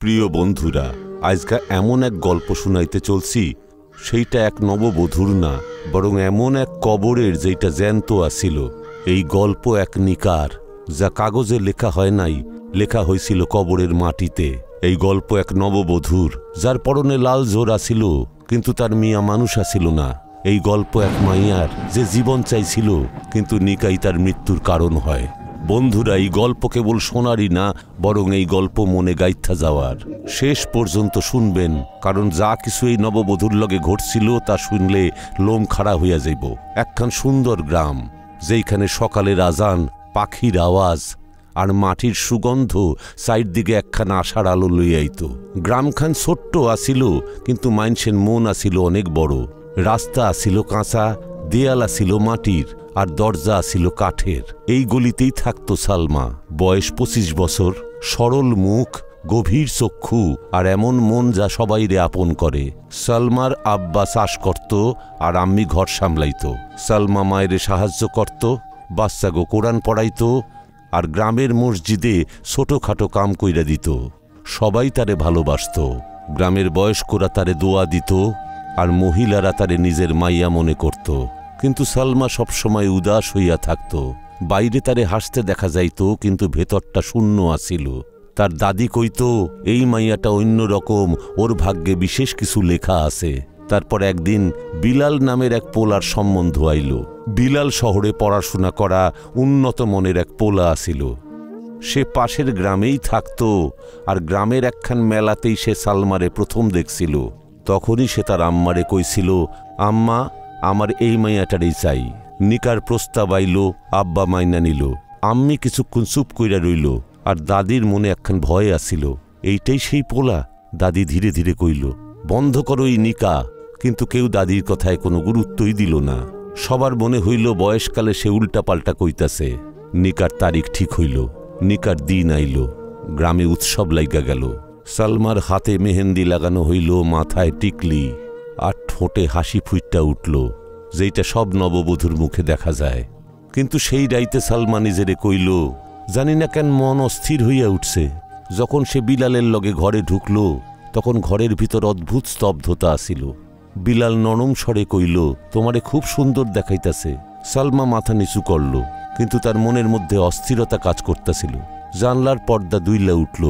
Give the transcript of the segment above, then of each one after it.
প্রিয় বন্ধুরা, আজকে এমন এক গল্প শুনাইতে চলছি, সেইটা এক নববধূর না, বরং এমন এক কবরের যেটা জ্যান্ত আসিল। এই গল্প এক নিকার, যা কাগজে লেখা হয় নাই, লেখা হয়েছিল কবরের মাটিতে। এই গল্প এক নববধূর, যার পরনে লাল জোর আসিল, কিন্তু তার মিয়া মানুষ আসিল না। এই গল্প এক মাইয়ার, যে জীবন চাইছিল, কিন্তু নিকাই তার মৃত্যুর কারণ হয়। বন্ধুরা, এই গল্প কেবল শোনারই না, বরং এই গল্প মনে গাইথা যাওয়ার। শেষ পর্যন্ত শুনবেন, কারণ যা কিছু এই নববধূর লগে ঘটছিল তা শুনলে লোম খাড়া হইয়া যাইব। একখান সুন্দর গ্রাম, যেইখানে সকালের আজান, পাখির আওয়াজ আর মাটির সুগন্ধ সাইড দিকে একখান আশার আলো লইয়াইত। গ্রামখান ছোট্ট আসিল, কিন্তু মাইনসের মন আসিল অনেক বড়। রাস্তা আসিল কাঁচা, দেয়াল আসিল মাটির, আর দরজা আসিল কাঠের। এই গলিতেই থাকত সালমা। বয়স 25 বছর, সরল মুখ, গভীর চক্ষু আর এমন মন যা সবাইরে আপন করে। সালমার আব্বা চাষ করত আর আম্মি ঘর সামলাইত। সালমা মায়েরে সাহায্য করত, বাচ্চাগো কোরআন পড়াইত, আর গ্রামের মসজিদে ছোটখাটো কাম কইরা দিত। সবাই তারে ভালোবাসত। গ্রামের বয়স্করা তারে দোয়া দিত, আর মহিলারা তারে নিজের মাইয়া মনে করত। কিন্তু সালমা সবসময় উদাস হইয়া থাকত। বাইরে তারে হাসতে দেখা যাইত, কিন্তু ভেতরটা শূন্য আসিল। তার দাদি কইত, এই মাইয়াটা অন্য রকম, ওর ভাগ্যে বিশেষ কিছু লেখা আছে। তারপর একদিন বিলাল নামের এক পোলার সম্বন্ধ আইল। বিলাল শহরে পড়াশোনা করা উন্নত মনের এক পোলা আসিল। সে পাশের গ্রামেই থাকত, আর গ্রামের একখান মেলাতেই সে সালমারে প্রথম দেখছিল। তখনই সে তার আম্মারে কইছিল, আম্মা, আমার এই মাইয়াটারই চাই। নিকার প্রস্তাব আইল, আব্বা মাইনা নিল। আম্মি কিছুক্ষণ চুপ কইরা রইল, আর দাদির মনে একখান ভয় আসিল। এইটাই সেই পোলা? দাদি ধীরে ধীরে কইল, বন্ধ করো এই নিকা। কিন্তু কেউ দাদির কথায় কোনো গুরুত্বই দিল না। সবার মনে হইল বয়সকালে সে উল্টা পাল্টা কইতাছে। নিকার তারিখ ঠিক হইল, নিকার দিন আইল। গ্রামে উৎসব লাইগা গেল। সালমার হাতে মেহেন্দি লাগানো হইল, মাথায় টিকলি, আর ঠোঁটে হাসি ফুইটটা উঠল, যেইটা সব নববধূর মুখে দেখা যায়। কিন্তু সেই রাইতে সালমা নিজেরে কইল, জানি না কেন মন অস্থির হইয়া উঠছে। যখন সে বিলালের লগে ঘরে ঢুকল, তখন ঘরের ভিতর অদ্ভুত স্তব্ধতা আসিল। বিলাল নরম স্বরে কইল, তোমারে খুব সুন্দর দেখাইতাছে। সালমা মাথা নিচু করল, কিন্তু তার মনের মধ্যে অস্থিরতা কাজ করতেছিল। জানলার পর্দা দুইলা উঠল,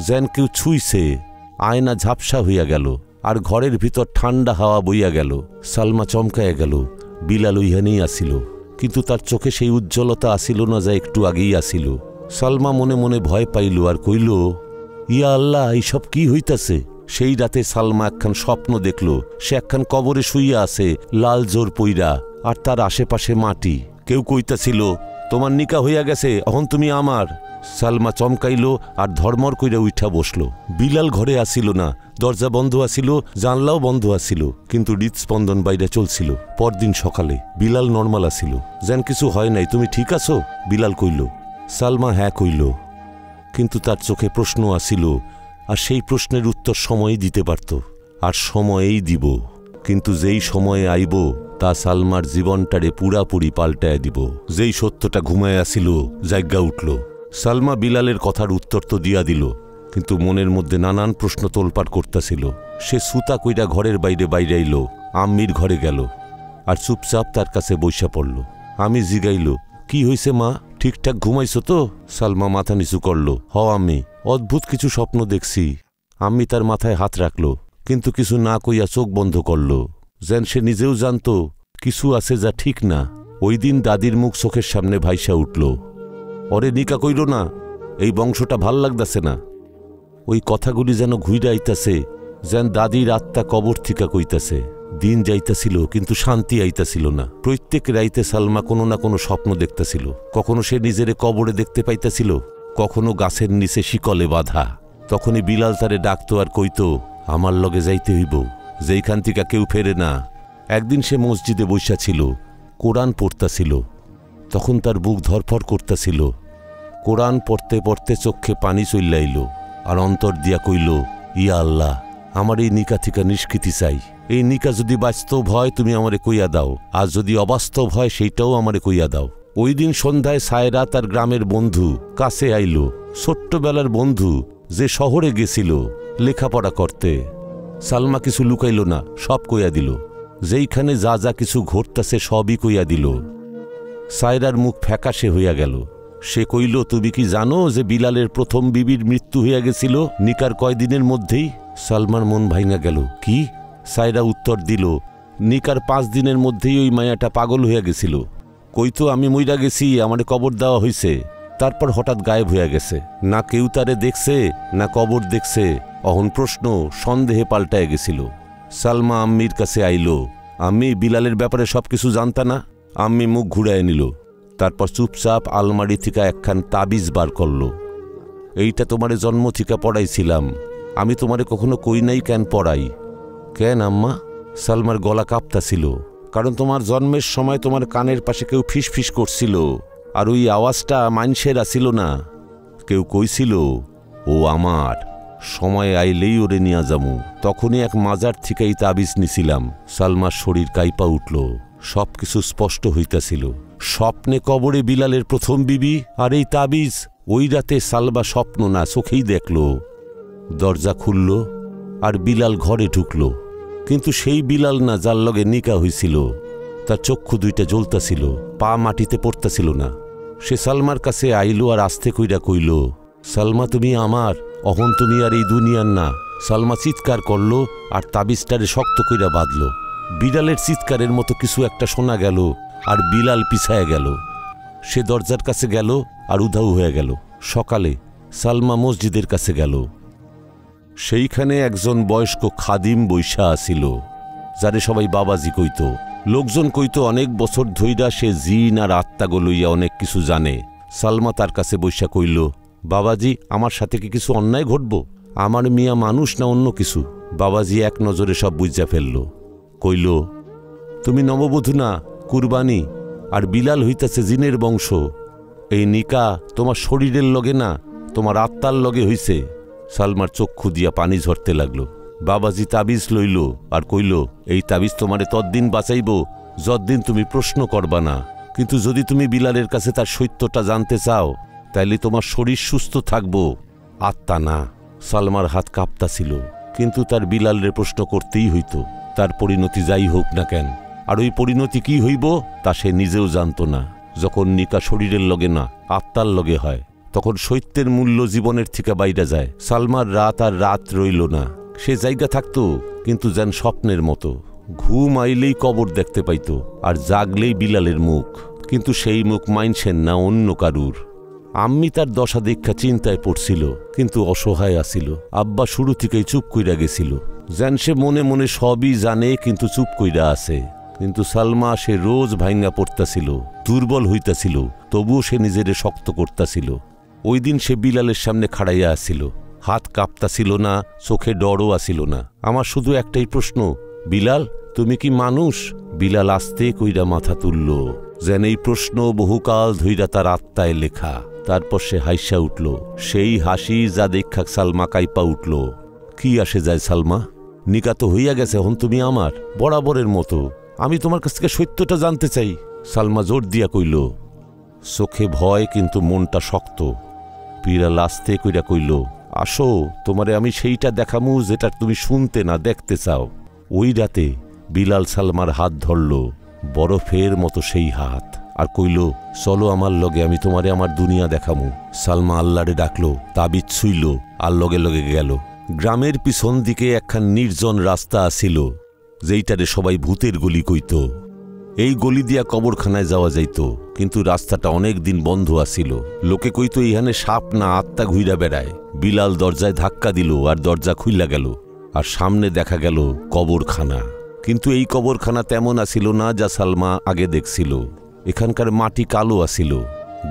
যেন কেউ ছুঁইছে। আয়না ঝাপসা হইয়া গেল, আর ঘরের ভিতর ঠান্ডা হাওয়া বইয়া গেল। সালমা চমকাইয়া গেল। বিলাল ওইখানেই আসিল, কিন্তু তার চোখে সেই উজ্জ্বলতা আসিল না যা একটু আগেই আসিল। সালমা মনে মনে ভয় পাইল, আর কইল, ইয়া আল্লাহ, এইসব কি হইতাছে? সেই রাতে সালমা একখান স্বপ্ন দেখল। সে একখান কবরে শুইয়া আছে, লাল জোর পইরা, আর তার আশেপাশে মাটি। কেউ কইতাছিল, তোমার নিকা হইয়া গেছে, এখন তুমি আমার। সালমা চমকাইল, আর ধর্মর কইরা উঠা বসল। বিলাল ঘরে আসিল না। দরজা বন্ধ আসিল, জানলাও বন্ধ আসিল, কিন্তু হৃদস্পন্দন বাইরে চলছিল। পরদিন সকালে বিলাল নর্মাল আসিল, যেন কিছু হয় নাই। তুমি ঠিক আছো? বিলাল কইল। সালমা হ্যাঁ কইল, কিন্তু তার চোখে প্রশ্ন আসিল, আর সেই প্রশ্নের উত্তর সময়ই দিতে পারত, আর সময়েই দিব। কিন্তু যেই সময়ে আইব, তা সালমার জীবনটারে পুরাপুরি পাল্টায় দিব। যেই সত্যটা ঘুমায় আসিল, জায়গা উঠল। সালমা বিলালের কথার উত্তর তো দিয়া দিল, কিন্তু মনের মধ্যে নানান প্রশ্ন তোলপাড় করতেছিল। সে সুতা কইরা ঘরের বাইরে আইল, আম্মির ঘরে গেল, আর চুপচাপ তার কাছে বইসা পড়ল। আমি জিগাইল, কি হইছে মা, ঠিকঠাক ঘুমাইছো তো? সালমা মাথা নিচু করল, হ আম্মি, অদ্ভুত কিছু স্বপ্ন দেখছি। আম্মি তার মাথায় হাত রাখল, কিন্তু কিছু না কইয়া চোখ বন্ধ করল, যেন সে নিজেও জানত কিছু আছে যা ঠিক না। ওই দিন দাদির মুখ চোখের সামনে ভাইসা উঠল, ওরে নিকা কইল না, এই বংশটা ভাল লাগতাছে না। ওই কথাগুলি যেন ঘুইরা আইতাছে, যেন দাদির আত্মা কবর থিকা কইতাছে। দিন যাইতাছিল, কিন্তু শান্তি আইতাছিল না। প্রত্যেক রাইতে সালমা কোনো না কোনো স্বপ্ন দেখতেছিল। কখনো সে নিজেরে কবরে দেখতে পাইতাছিল, কখনো গাছের নিচে শিকলে বাঁধা। তখনই বিলাল তারে ডাকতো আর কইতো, আমার লগে যাইতে হইব, যেইখান থেকে কেউ ফেরে না। একদিন সে মসজিদে বইসা ছিল, কোরআন পড়তাছিল। তখন তার বুক ধরফর করতেছিল। কোরআন পড়তে পড়তে চোখে পানি চইল্লাইল, আর অন্তর দিয়া কইল, ইয়া আল্লাহ, আমার এই নিকা থিকা নিষ্কৃতি চাই। এই নিকা যদি বাস্তব হয় তুমি আমারে কইয়া দাও, আর যদি অবাস্তব হয় সেইটাও আমারে কইয়া দাও। ওই দিন সন্ধ্যায় সায়রা তার গ্রামের বন্ধু কাছে আইল। ছোট্টবেলার বন্ধু, যে শহরে গেছিল লেখাপড়া করতে। সালমা কিছু লুকাইল না, সব কইয়া দিল। যেইখানে যা যা কিছু ঘটতাছে সবই কইয়া দিল। সায়রার মুখ ফ্যাকাশে হইয়া গেল। সে কইল, তুমি কি জানো যে বিলালের প্রথম বিবির মৃত্যু হইয়া গেছিল নিকার কয়দিনের মধ্যেই? সালমার মন ভাঙা গেল। কি? সায়রা উত্তর দিল, নিকার 5 দিনের মধ্যেই ওই মায়াটা পাগল হইয়া গেছিল। কইতো আমি মইরা গেছি, আমারে কবর দেওয়া হইছে। তারপর হঠাৎ গায়েব হইয়া গেছে। না কেউ তারে দেখছে না কবর দেখছে। অহন প্রশ্ন সন্দেহে পাল্টায় গেছিল। সালমা আম্মির কাছে আইল। আম্মি, বিলালের ব্যাপারে সবকিছু জানতা না? আম্মি মুখ ঘুরায় নিল। তারপর চুপচাপ আলমারি থেকে একখান তাবিজ বার করল। এইটা তোমারে জন্ম থেকে পড়াইছিলাম। আমি তোমারে কখনো কই নাই কেন পড়াই। কেন আম্মা? সালমার গলা কাঁপতাছিল। কারণ তোমার জন্মের সময় তোমার কানের পাশে কেউ ফিস ফিস করছিল, আর ওই আওয়াজটা মানুষের আসিল না। কেউ কইছিল, ও আমার, সময় আইলেই ওরে নিয়া যামু। তখনই এক মাজার থেকে এই তাবিজ নিছিলাম। সালমার শরীর কাইপা উঠল। সবকিছু স্পষ্ট হইতাছিল। স্বপ্নে কবরে বিলালের প্রথম বিবি, আর এই তাবিজ। ওই রাতে সালমা স্বপ্ন না, চোখেই দেখল। দরজা খুলল আর বিলাল ঘরে ঢুকল। কিন্তু সেই বিলাল না যার লগে নিকা হইছিল। তার চক্ষু দুইটা জ্বলতাছিল, পা মাটিতে পড়তাছিল না। সে সালমার কাছে আইল আর আস্তে কইরা কইল, সালমা তুমি আমার, অহন তুমি আর এই দুনিয়ার না। সালমা চিৎকার করল আর তাবিজটারে শক্ত কইরা বাঁধল। বিড়ালের চিৎকারের মতো কিছু একটা শোনা গেল আর বিলাল পিছায়া গেল। সে দরজার কাছে গেল আর উধাও হয়ে গেল। সকালে সালমা মসজিদের কাছে গেল। সেইখানে একজন বয়স্ক খাদিম বৈশা আসিল, যারে সবাই বাবাজি কইত। লোকজন কইত অনেক বছর ধইরা সে জিন আর আত্মাগো লইয়া অনেক কিছু জানে। সালমা তার কাছে বৈশা কইল, বাবাজি, আমার সাথে কি কিছু অন্যায় ঘটব? আমার মিয়া মানুষ না অন্য কিছু? বাবাজি এক নজরে সব বুঝা ফেলল। কইল, তুমি নববধূ না, কুরবানি, আর বিলাল হইতাছে জিনের বংশ। এই নিকা তোমার শরীরের লগে না, তোমার আত্মার লগে হইছে। সালমার চক্ষু দিয়া পানি ঝরতে লাগলো। বাবাজি তাবিজ লইল আর কইল, এই তাবিজ তোমারে তদ্দিন বাঁচাইব যতদিন তুমি প্রশ্ন করবা না। কিন্তু যদি তুমি বিলালের কাছে তার সত্যটা জানতে চাও, তাইলে তোমার শরীর সুস্থ থাকবো, আত্মা না। সালমার হাত কাঁপতাছিল, কিন্তু তার বিলালের প্রশ্ন করতেই হইত। তার পরিণতি যাই হোক না কেন, আর ওই পরিণতি কি হইব তা সে নিজেও জানত না। যখন নিকা শরীরের লগে না, আত্মার লগে হয়, তখন সত্যের মূল্য জীবনের থেকে বাইরে যায়। সালমার রাত আর রাত রইল না। সে জায়গা থাকত, কিন্তু যেন স্বপ্নের মতো। ঘুম আইলেই কবর দেখতে পাইত, আর জাগলেই বিলালের মুখ। কিন্তু সেই মুখ মাইনছেন না, অন্য কারুর। আম্মি তার দশা দেখা চিন্তায় পড়ছিল, কিন্তু অসহায় আসিল। আব্বা শুরু থেকেই চুপ কইরা গেছিল, যেন সে মনে মনে সবই জানে, কিন্তু চুপ কইরা আছে। কিন্তু সালমা, সে রোজ ভাঙ্গা পড়তাছিল, দুর্বল হইতাছিল, তবুও সে নিজেরে শক্ত করতাছিল। ওই দিন সে বিলালের সামনে খাড়াইয়া আসিল। হাত কাঁপতাছিল না, চোখে ডরও আসিল না। আমার শুধু একটাই প্রশ্ন, বিলাল, তুমি কি মানুষ? বিলাল আস্তে কইরা মাথা তুলল, যেন এই প্রশ্ন বহুকাল ধইরা তার আত্মায় লেখা। তারপর সে হাইসা উঠল, সেই হাসি যা দেখা সালমা কাইপা উঠল। কি আসে যায় সালমা, নিকা তো হইয়া গেছে, হন তুমি আমার, বরাবরের মতো। আমি তোমার কাছ থেকে সত্যটা জানতে চাই। সালমা জোর দিয়া কইল। চোখে ভয়, কিন্তু মনটা শক্ত। বিলাল আস্তে কইরা কইল, আসো, তোমারে আমি সেইটা দেখামু যেটা তুমি শুনতে না দেখতে চাও। ওই রাতে বিলাল সালমার হাত ধরল, বরফের মতো সেই হাত, আর কইল, চলো আমার লগে, আমি তোমারে আমার দুনিয়া দেখামু। সালমা আল্লাহরে ডাকলো, তাবিজ ছুইল, আর লগে লগে গেল। গ্রামের পিছন দিকে একখান নির্জন রাস্তা আসিল, যেইটারে সবাই ভূতের গলি কইত। এই গলি দিয়া কবরখানায় যাওয়া যাইত, কিন্তু রাস্তাটা অনেক দিন বন্ধ আসিল। লোকে কইত ইহানে সাপ না, আত্মা ঘুইরা বেড়ায়। বিলাল দরজায় ধাক্কা দিল, আর দরজা খুইলা গেল, আর সামনে দেখা গেল কবরখানা। কিন্তু এই কবরখানা তেমন আসিল না যা সালমা আগে দেখছিল। এখানকার মাটি কালো আসিল,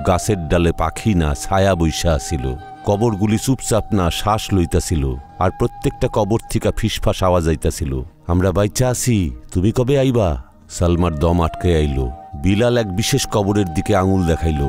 গাছের ডালে পাখি না, ছায়া বৈশা আসিল। কবরগুলি চুপচাপ না, শ্বাস লইতাছিল, আর প্রত্যেকটা কবর থিকা ফিসফাস আওয়াজ আইতাছিল, আমরা বাইচা আছি, তুমি কবে আইবা? সালমার দম আটকে আইল। বিলাল এক বিশেষ কবরের দিকে আঙুল দেখাইল,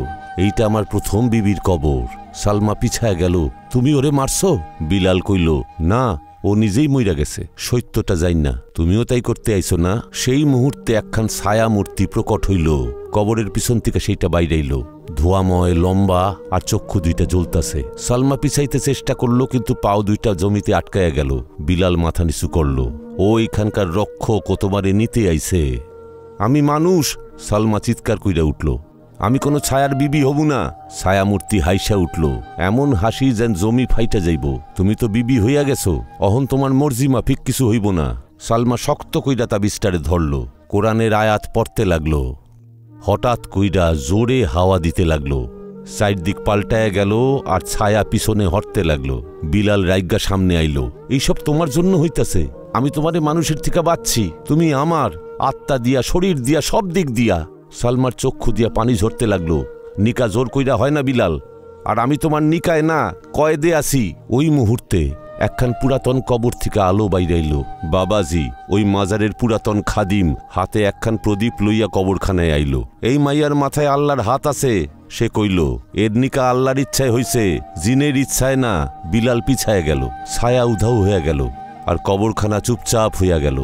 এইটা আমার প্রথম বিবির কবর। সালমা পিছায় গেল, তুমি ওরে মারছো? বিলাল কইল, না, ও নিজেই মইরা গেছে, সত্যটা যাই না। তুমিও তাই করতে আইছো না? সেই মুহূর্তে একখান ছায়া মূর্তি প্রকট হইল, কবরের পিছন থেকে সেইটা বাইরাইল, ধোয়াময়, লম্বা, আর চক্ষু দুইটা জ্বলতাছে। সালমা পিছাইতে চেষ্টা করলো, কিন্তু পাও দুইটা জমিতে আটকায়া গেল। বিলাল মাথা নিচু করলো। ও এখানকার রক্ষক, ও তোমারে নিতে আইছে। আমি মানুষ, সালমা চিৎকার কইরা উঠল। আমি কোনো ছায়ার বিবি হব না। ছায়ামূর্তি হাইসা উঠল, এমন হাসি যেন জমি ফাইটা যাইব। তুমি তো বিবি হইয়া গেছো, অহন তোমার মর্জি মাফিক কিছু হইব না। সালমা শক্ত কইরা তাবিজটারে ধরল, কোরআনের আয়াত পড়তে লাগলো। হঠাৎ কইরা জোরে হাওয়া দিতে লাগলো, চারদিক পাল্টায়া গেল, আর ছায়া পিছনে হটতে লাগলো। বিলাল রাইগা সামনে আইলো। এইসব তোমার জন্য হইতাছে। আমি তোমারে মানুষের থেকে বাঁচছি, তুমি আমার, আত্মা দিয়া, শরীর দিয়া, সব দিক দিয়া। সালমার চক্ষু দিয়া পানি ঝরতে লাগলো। নিকা জোর কইরা হয় না বিলাল, আর আমি তোমার নিকায় না, কয়েদে আছি। ওই মুহূর্তে একখান পুরাতন কবর থেকে আলো বাইরাইল। বাবাজি, ওই মাজারের পুরাতন খাদিম, হাতে একখান প্রদীপ লইয়া কবরখানায় আইল। এই মাইয়ার মাথায় আল্লাহর হাত আছে, সে কইল। এর নিকা আল্লাহর ইচ্ছায় হইছে, জিনের ইচ্ছায় না। বিলাল পিছায় গেল, ছায়া উধাও হইয়া গেল, আর কবরখানা চুপচাপ হইয়া গেল।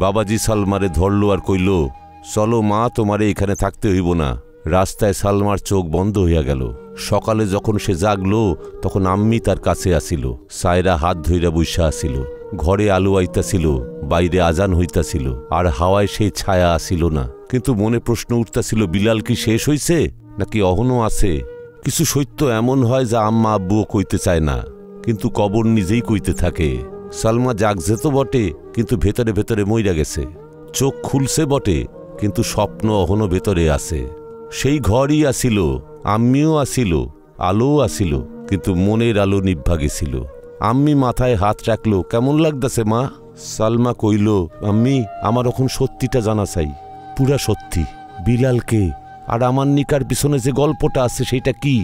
বাবাজি সালমারে ধরল আর কইল, চলো মা, তোমারে এখানে থাকতে হইব না। রাস্তায় সালমার চোখ বন্ধ হইয়া গেল। সকালে যখন সে জাগলো, তখন আম্মি তার কাছে আসিল। সায়রা হাত ধইরা বইসা আসিল। ঘরে আলো আইতাছিল, বাইরে আজান হইতাছিল, আর হাওয়ায় সেই ছায়া আসিল না। কিন্তু মনে প্রশ্ন উঠতাছিল, বিলাল কি শেষ হইছে, নাকি অহনও আছে? কিছু সত্য এমন হয় যা আম্মা আব্বুও কইতে চায় না, কিন্তু কবর নিজেই কইতে থাকে। সালমা জাগছে তো বটে, কিন্তু ভেতরে ভেতরে মইরা গেছে। চোখ খুলছে বটে, কিন্তু স্বপ্ন অহনো ভেতরে আছে। সেই ঘরই আসিল, আম্মিও আসিল, আলোও আসিল, কিন্তু মনের আলো নিভা গেছিল। আম্মি মাথায় হাত রাখলো, কেমন লাগতেছে মা? সালমা কইল, আম্মি, আমার এখন সত্যিটা জানা চাই, পুরা সত্যি। বিলালকে আর আমার নিকার পিছনে যে গল্পটা আছে সেটা কি?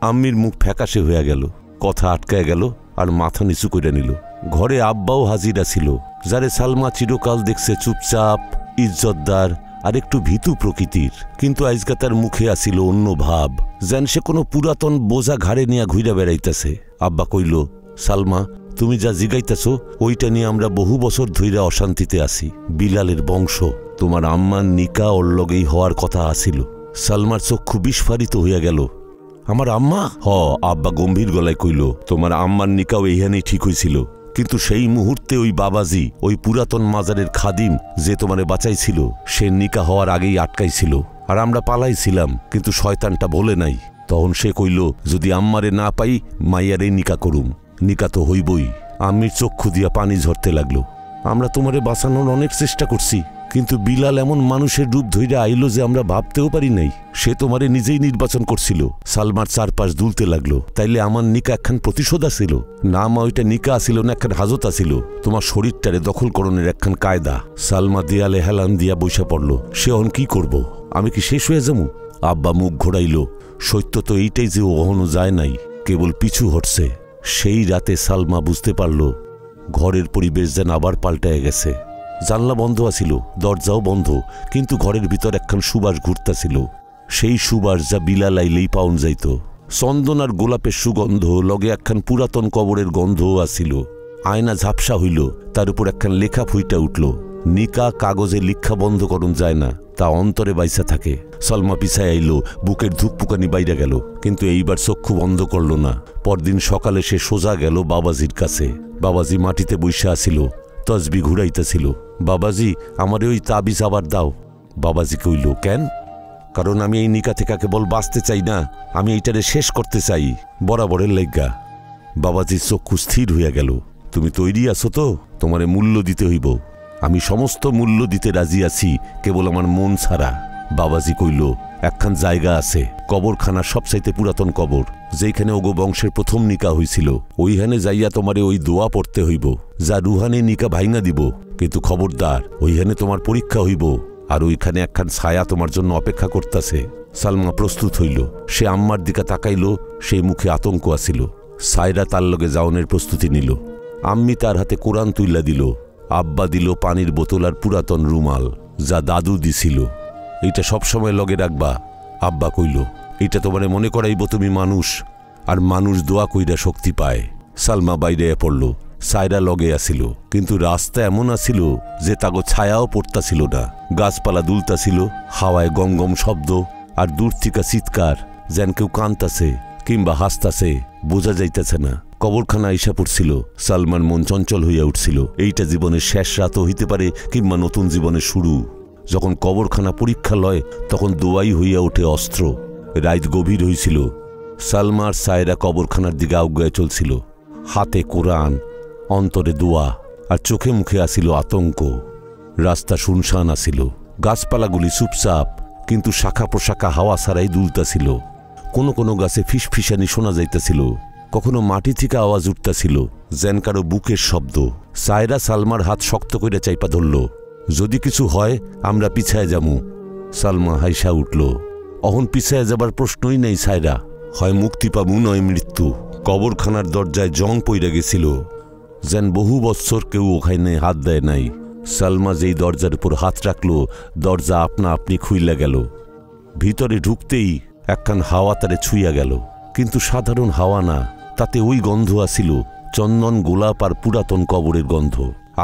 আম্মির মুখ ফ্যাকাশে হইয়া গেল, কথা আটকায় গেল, আর মাথা নিচু করে নিল। ঘরে আব্বাও হাজির আছিল, যারে সালমা চিরকাল দেখছে চুপচাপ, ইজ্জতদার, আর একটু ভীতু প্রকৃতির। কিন্তু আজকা তার মুখে আসিল অন্য ভাব, যেন সে কোনো পুরাতন বোঝা ঘাড়ে নিয়ে ঘুরে বেড়াইতেছে। আব্বা কইল, সালমা, তুমি যা জিগাইতেছ ওইটা নিয়ে আমরা বহু বছর ধইরা অশান্তিতে আছি। বিলালের বংশ, তোমার আম্মার নিকা ওর লগেই হওয়ার কথা আসিল। সালমার চক্ষু বিস্ফারিত হইয়া গেল। আমার আম্মা? হ, আব্বা গম্ভীর গলায় কইল, তোমার আম্মার নিকাও এইখানেই ঠিক হইছিল। কিন্তু সেই মুহূর্তে ওই বাবাজি, ওই পুরাতন মাজারের খাদিম যে তোমারে বাঁচাইছিল, সে নিকা হওয়ার আগেই আটকাইছিল, আর আমরা পালাইছিলাম। কিন্তু শয়তানটা বলে নাই। তখন সে কইল, যদি আম্মারে না পাই, মাইয়ারে নিকা করুম। নিকা তো হইবই। আম্মির চক্ষু দিয়া পানি ঝরতে লাগলো। আমরা তোমারে বাঁচানোর অনেক চেষ্টা করছি, কিন্তু বিলাল এমন মানুষের রূপ ধইরা আইলো যে আমরা ভাবতেও পারি নাই। সে তোমারে নিজেই নির্বাচন করছিল। সালমার চারপাশ দুলতে লাগলো। তাইলে আমার নিকা একখান প্রতিশোধ আসিল না? মা, ওইটা নিকা আসিল না, একখান হাজত আসিল, তোমার শরীরটারে দখলকরণের একখান কায়দা। সালমা দেয়ালে হেলান দিয়া বইসা পড়ল। সে অন কি করব? আমি কি শেষ হয়ে যাবো? আব্বা মুখ ঘোরাইল। সত্য তো এইটাই যে ও অহনো যায় নাই, কেবল পিছু হটছে। সেই রাতে সালমা বুঝতে পারল, ঘরের পরিবেশ যেন আবার পাল্টায় গেছে। জানলা বন্ধ আছিল, দরজাও বন্ধ, কিন্তু ঘরের ভিতর একখান সুবাস ঘুরতাছিল। সেই সুবাস যা বিলাল আইলেই পাউন যাইত। চন্দন আর গোলাপের সুগন্ধ, লগে একখান পুরাতন কবরের গন্ধও আসিল। আয়না ঝাপসা হইল, তার উপর একখান লেখা ফুইটা উঠল, নিকা কাগজে লিখা বন্ধ করুন যায় না, তা অন্তরে বাইসা থাকে। সালমা পিছায় আইল, বুকের ধুকপুকানি বাইরে গেল, কিন্তু এইবার চক্ষু বন্ধ করল না। পরদিন সকালে সে সোজা গেল বাবাজির কাছে। বাবাজি মাটিতে বইসা আসিল, তসবি ঘুরাইতেছিল। বাবাজি, আমারে ওই তাবিজ আবার দাও। বাবাজি কইল, কেন? কারণ আমি এই নিকা থেকে কেবল বাঁচতে চাই না, আমি এইটারে শেষ করতে চাই, বরাবরের লেগা। বাবাজির চক্ষু স্থির হইয়া গেল। তুমি তৈরি আছো তো? তোমারে মূল্য দিতে হইব। আমি সমস্ত মূল্য দিতে রাজি আছি, কেবল আমার মন ছাড়া। বাবাজি কইল, একখান জায়গা আছে, কবরখানার সবচাইতে পুরাতন কবর, যেখানে ওগো বংশের প্রথম নিকা হইছিল। ওইখানে যাইয়া তোমারে ওই দোয়া পড়তে হইব, যা রুহানি নিকা ভাইঙা দিব। কিন্তু খবরদার, ওইখানে তোমার পরীক্ষা হইব, আর ওইখানে একখান ছায়া তোমার জন্য অপেক্ষা করতেছে। সালমা প্রস্তুত হইল। সে আম্মার দিকে তাকাইল, সেই মুখে আতঙ্ক আসিল। সায়রা তার লগে যাওনের প্রস্তুতি নিল। আম্মি তার হাতে কোরআন তুইলা দিল। আব্বা দিল পানির বোতল আর পুরাতন রুমাল, যা দাদু দিছিল। এইটা সবসময় লগে রাখবা। আব্বা কইল, এইটা তোমারে মনে করাইব তুমি মানুষ, আর মানুষ দোয়া কইরা শক্তি পায়। সালমা বাইরে পড়ল। সায়রা লগে আসিল, কিন্তু রাস্তা এমন আসিল যে তাগো ছায়াও পড়তাছিল না। গাছপালা দুলতাছিল, হাওয়ায় গম গম শব্দ, আর দূর থেকে চিৎকার, যেন কেউ কান্তাছে কিংবা হাসতাছে, বোঝা যাইতেছে না। কবরখানা আইসা পড়ছিল। সালমার মন চঞ্চল হইয়া উঠছিল। এইটা জীবনের শেষ রাতও হইতে পারে, কিংবা নতুন জীবনের শুরু। যখন কবরখানা পরীক্ষা লয়, তখন দোয়াই হইয়া ওঠে অস্ত্র। রাত গভীর হইছিল। সালমার সায়রা কবরখানার দিকে আউগায় চলছিল। হাতে কোরআন, অন্তরে দোয়া, আর চোখে মুখে আসিল আতঙ্ক। রাস্তা শুনশান আসিল, গাছপালাগুলি চুপচাপ, কিন্তু শাখা প্রশাখা হাওয়া ছাড়াই দুলতাছিল। কোনো কোনো গাছে ফিসফিসানি শোনা যাইতেছিল, কখনো মাটি থেকে আওয়াজ উঠতাছিল, যেন কারো বুকের শব্দ। সায়রা সালমার হাত শক্ত করে চাইপা ধরল। যদি কিছু হয় আমরা পিছায় যামু। সালমা হাইসা উঠল। অহন পিছায় যাবার প্রশ্নই নেই সায়রা, হয় মুক্তি পাবু নয় মৃত্যু। কবরখানার দরজায় জং পইরা গেছিল, যেন বহু বৎসর কেউ ওখানে হাত দেয় নাই। সালমা যেই দরজার উপর হাত রাখল, দরজা আপনা আপনি খুইলা গেল। ভিতরে ঢুকতেই একখান হাওয়া তারে ছুঁইয়া গেল, কিন্তু সাধারণ হাওয়া না, তাতে ওই গন্ধ আসিল চন্দন, গোলাপ আর পুরাতন কবরের গন্ধ।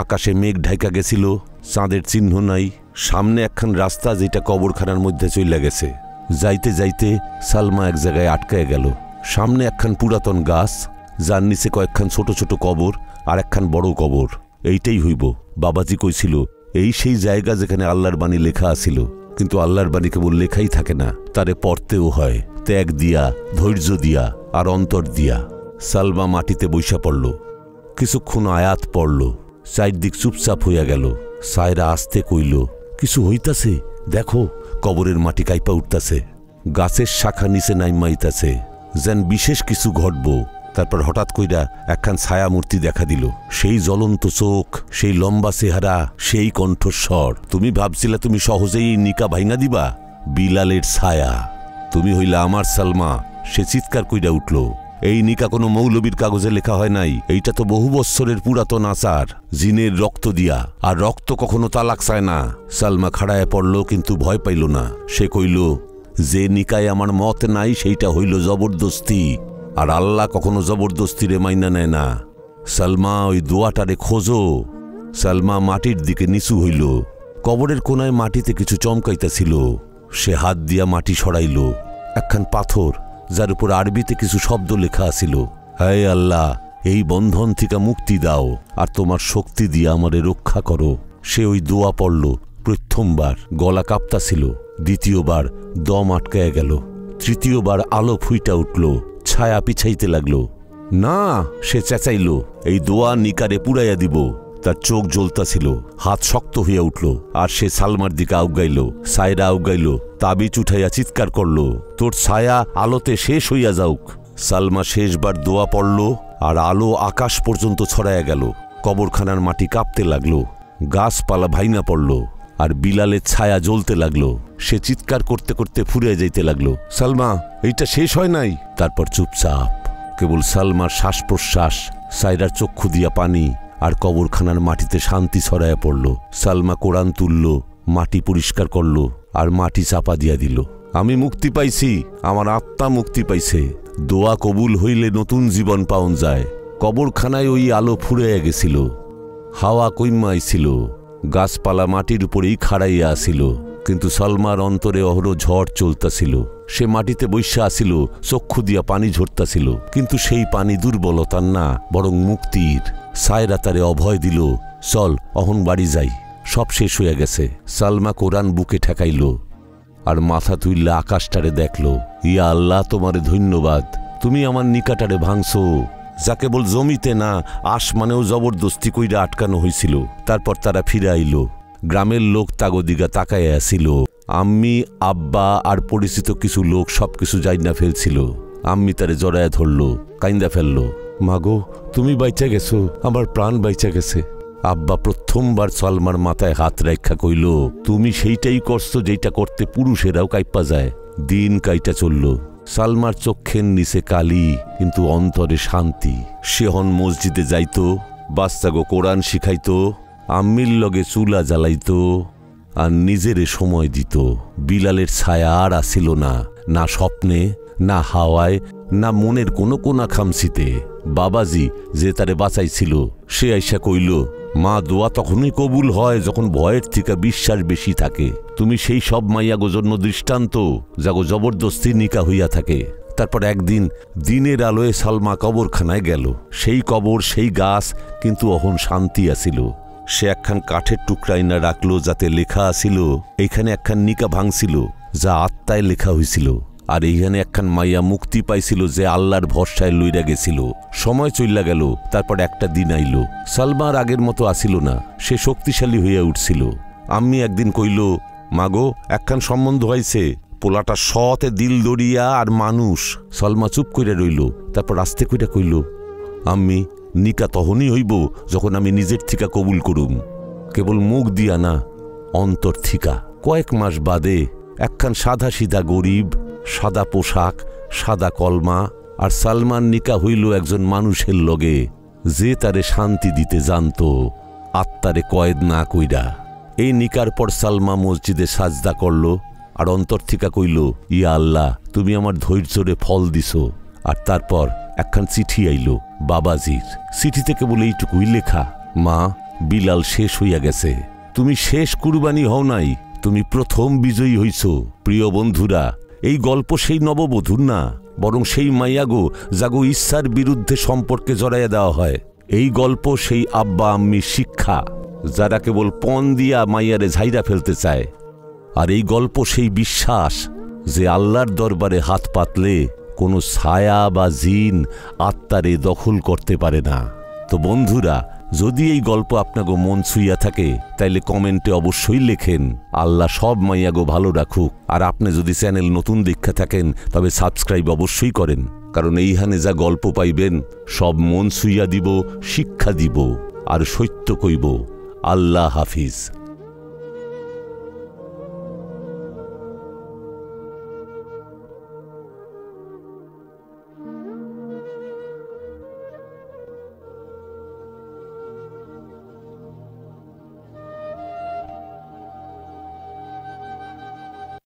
আকাশে মেঘ ঢাইকা গেছিল, চাঁদের চিহ্ন নাই। সামনে একখান রাস্তা, যেটা কবরখানার মধ্যে চইলা গেছে। যাইতে যাইতে সালমা এক জায়গায় আটকায় গেল। সামনে একখান পুরাতন গাছ, যার নিচে কয়েকখান ছোট ছোট কবর আর একখান বড় কবর। এইটাই হইব, বাবাজি কইছিল, এই সেই জায়গা যেখানে আল্লাহর বাণী লেখা আছিল। কিন্তু আল্লাহর বাণী কেবল লেখাই থাকে না, তারে পড়তেও হয়, ত্যাগ দিয়া, ধৈর্য দিয়া, আর অন্তর দিয়া। সালমা মাটিতে বইসা পড়ল। কিছুক্ষণ আয়াত পড়ল। চারদিক চুপচাপ হইয়া গেল। সায়রা আস্তে কইল, কিছু হইতাছে, দেখো। কবরের মাটি কাইপা উঠতাছে, গাছের শাখা নিচে নাইমাইতাছে, যেন বিশেষ কিছু ঘটব। তারপর হঠাৎ কইরা একখান ছায়া মূর্তি দেখা দিল। সেই জ্বলন্ত চোখ, সেই লম্বা চেহারা, সেই কণ্ঠস্বর। তুমি ভাবছিলা তুমি সহজেই নিকা ভাইঙা দিবা? বিলালের ছায়া। তুমি হইলা আমার সালমা। সে চিৎকার কইরা উঠল, এই নিকা কোনো মৌলবীর কাগজে লেখা হয় নাই। এইটা তো বহু বৎসরের পুরাতন আচার, জিনের রক্ত দিয়া। আর রক্ত কখনো তালাক চায় না। সালমা খাড়ায় পড়ল, কিন্তু ভয় পাইল না। সে কইল, যে নিকায় আমার মত নাই, সেইটা হইল জবরদস্তি। আর আল্লাহ কখনো জবরদস্তিরে মাইনা নেয় না। সালমা, ওই দোয়াটারে খোঁজো। সালমা মাটির দিকে নিচু হইল। কবরের কোনায় মাটিতে কিছু চমকাইতেছিল। সে হাত দিয়া মাটি সরাইল। একখান পাথর, যার উপর আরবিতে কিছু শব্দ লেখা আছিল। হে আল্লাহ, এই বন্ধন থেকে মুক্তি দাও, আর তোমার শক্তি দিয়ে আমারে রক্ষা করো। সে ওই দোয়া পড়ল। প্রথমবার গলা কাঁপতাছিল, দ্বিতীয়বার দম আটকায় গেল, তৃতীয়বার আলো ফুইটা উঠল, ছায়া পিছাইতে লাগল। না, সে চেঁচাইল, এই দোয়া নিকারে পুড়াইয়া দিব। তার চোখ জ্বলতাছিল, হাত শক্ত হইয়া উঠল, আর সে সালমার দিকে আউগাইল। সায়রা আউগাইল, তাবিজ উঠাইয়া চিৎকার করল, তোর ছায়া আলোতে শেষ হইয়া যাউক। সালমা শেষবার দোয়া পড়ল, আর আলো আকাশ পর্যন্ত ছড়াইয়া গেল। কবরখানার মাটি কাঁপতে লাগল, গাছপালা ভাইঙা পড়ল, আর বিলালের ছায়া জ্বলতে লাগলো। সে চিৎকার করতে করতে ফুরিয়ে যাইতে লাগলো, সালমা, এইটা শেষ হয় নাই। তারপর চুপচাপ, কেবল সালমার শ্বাস প্রশ্বাস, সায়রার চক্ষু দিয়া পানি, আর কবরখানার মাটিতে শান্তি ছড়াইয়া পড়ল। সালমা কোরআন তুলল, মাটি পরিষ্কার করল, আর মাটি চাপা দিয়া দিল। আমি মুক্তি পাইছি, আমার আত্মা মুক্তি পাইছে। দোয়া কবুল হইলে নতুন জীবন পাওন যায়। কবরখানায় ওই আলো ফুরাইয়া গেছিল, হাওয়া কইমা আইছিল, গাছপালা মাটির উপরেই খাড়াইয়া আসিল। কিন্তু সালমার অন্তরে অহর ঝড় চলতাছিল। সে মাটিতে বৈশা আসিল, চক্ষু দিয়া পানি ঝরতাছিল, কিন্তু সেই পানি দুর্বলতার না, বরং মুক্তির। সায়রা তারে অভয় দিল, চল অহন বাড়ি যাই, সব শেষ হইয়া গেছে। সালমা কোরআন বুকে ঠেকাইল, আর মাথা তুইল্লা আকাশটারে দেখল। ইয়া আল্লাহ, তোমারে ধন্যবাদ, তুমি আমার নিকাটারে ভাঙছো, যা কেবল জমিতে না, আসমানেও জবরদস্তি কইরা আটকানো হইছিল। তারপর তারা ফিরে আইল। গ্রামের লোক তাগদিগা তাকাইয়া আসিল। আম্মি, আব্বা আর পরিচিত কিছু লোক সবকিছু জাইনা ফেলছিল। আম্মি তারে জড়ায়া ধরল, কাইন্দা ফেলল, মাগো, তুমি বাইচা গেছো, আমার প্রাণ বাইচা গেছে। আব্বা প্রথমবার সালমার মাথায় হাত রেখা কইল, তুমি সেইটাই করছো যেটা করতে পুরুষেরাও কাইপা যায়। দিন কাইটা চলল। সালমার চক্ষের নিচে কালি, কিন্তু অন্তরে শান্তি। সে হন মসজিদে যাইত, বাচ্চাগো কোরআন শিখাইত, আম্মির লগে চুলা জ্বালাইত, আর নিজেরে সময় দিত। বিলালের ছায়া আর আসিল না, না স্বপ্নে, না হাওয়ায়, না মনের কোনো কোনা খামসিতে। বাবাজি যে তারে বাঁচাইছিল সে আইসা কইল, মা দোয়া তখনই কবুল হয় যখন ভয়ের থেকে বিশ্বাস বেশি থাকে। তুমি সেই সব মাইয়াগো জন্য দৃষ্টান্ত যাগো জবরদস্তি নিকা হইয়া থাকে। তারপর একদিন দিনের আলোয় সালমা কবরখানায় গেল। সেই কবর, সেই গাছ, কিন্তু অহন শান্তি আসিল। সে একখান কাঠের টুকরাই না রাখলো যাতে লেখা আসিল, এইখানে একখান নিকা ভাঙছিল যা আত্মায় লেখা হইছিল, আর এইখানে একখান মাইয়া মুক্তি পাইছিল যে আল্লাহর ভরসায় লইরা গেছিল। সময় চইলা গেল। তারপর একটা দিন আইল। সালমার আগের মতো আসিল না, সে শক্তিশালী হইয়া উঠছিল। আম্মি একদিন কইল, মাগো একখান সম্বন্ধ হয়েছে, পোলাটা সতে দিল দরিয়া আর মানুষ। সালমা চুপ কইরা রইল। তারপর আস্তে কইরা কইল, আম্মি নিকা তখনই হইব যখন আমি নিজের থিকা কবুল করুম, কেবল মুখ দিয়া না, অন্তর থিকা। কয়েক মাস বাদে একখান সাদা সিধা গরিব, সাদা পোশাক, সাদা কলমা, আর সালমান নিকা হইল একজন মানুষের লগে যে তারে শান্তি দিতে জানত, আত্মারে কয়েদ না কইরা। এই নিকার পর সালমা মসজিদে সাজদা করল আর অন্তর থিকা কইল, ইয়া আল্লাহ, তুমি আমার ধৈর্যরে ফল দিছ। আর তারপর একখান চিঠি আইল বাবাজির। চিঠিতে কেবল এইটুকুই লেখা, মা বিলাল শেষ হইয়া গেছে, তুমি শেষ কুরবানি হও নাই, তুমি প্রথম বিজয়ী হইছ। প্রিয় বন্ধুরা, এই গল্প সেই নববধূর না, বরং সেই মাইয়াগো যাগো ইচ্ছার বিরুদ্ধে সম্পর্কে জড়াইয়া দেওয়া হয়। এই গল্প সেই আব্বা আম্মির শিক্ষা যারা কেবল পণ দিয়া মাইয়ারে ঝাইরা ফেলতে চায়। আর এই গল্প সেই বিশ্বাস যে আল্লাহর দরবারে হাত পাতলে কোনো ছায়া বা জিন আত্মারে দখল করতে পারে না। তো বন্ধুরা, যদি এই গল্প আপনাগো মন ছুঁইয়া থাকে তাইলে কমেন্টে অবশ্যই লেখেন, আল্লাহ সব মাইয়াগো ভালো রাখুক। আর আপনি যদি চ্যানেল নতুন দেখা থাকেন তবে সাবস্ক্রাইব অবশ্যই করেন, কারণ এইখানে যা গল্প পাইবেন সব মন ছুঁইয়া দিব, শিক্ষা দিব আর সত্য কইব। আল্লাহ হাফিজ।